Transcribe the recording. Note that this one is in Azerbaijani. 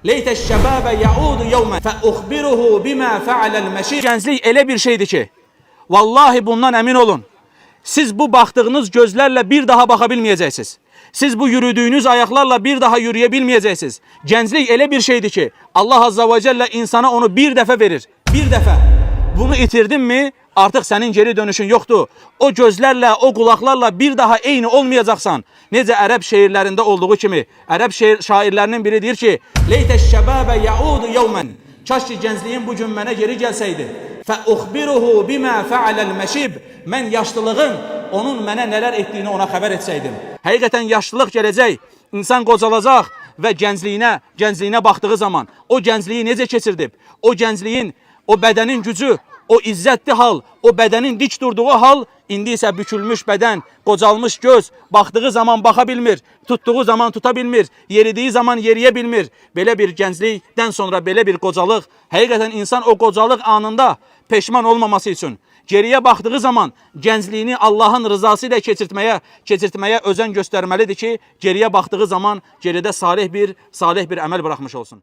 Leyteşşebabe yaudu yevmen fe uxbiruhu bima fealel meşib. Gənclik elə bir şeydir ki, vallahi bundan əmin olun. Siz bu baktığınız gözlerle bir daha bakabilmeyeceksiniz. Siz bu yürüdüğünüz ayaklarla bir daha yürüyebilmeyeceksiniz. Gənclik elə bir şeydir ki, Allah Azza ve Celle insana onu bir defa verir. Bir defa. Bunu itirdin mi artık senin geri dönüşün yoktu. O gözlerle, o kulaklarla bir daha eyni olmayacaksan. Necə Ərəb şeirlərində olduğu kimi. Ərəb şairlərinin biri deyir ki, Leyteşşebabe yaudu yevmen. Kaş ki gəncliyin bu gün mənə geri gəlsəydi. Fəuxbiruhu bima fealel meşib. Mən yaşlılığın onun mənə nələr etdiyini ona xəbər etsəydim. Həqiqətən yaşlılıq gələcək. İnsan qocalacaq və gəncliyinə baxdığı zaman o gəncliyi necə keçirdib? O gəncliyin, o bədənin gücü, o izzətli hal, o bədənin dik durduğu hal, indi isə bükülmüş bədən, qocalmış göz, baxdığı zaman baxa bilmir, tutduğu zaman tuta bilmir, yeridiyi zaman yeriyə bilmir. Belə bir gənclikdən sonra belə bir qocalıq, həqiqətən insan o qocalıq anında peşman olmaması üçün geriyə baxdığı zaman gəncliyini Allahın rızası ilə keçirtməyə özen göstərməlidir ki, geriyə baxdığı zaman geridə salih bir əməl bırakmış olsun.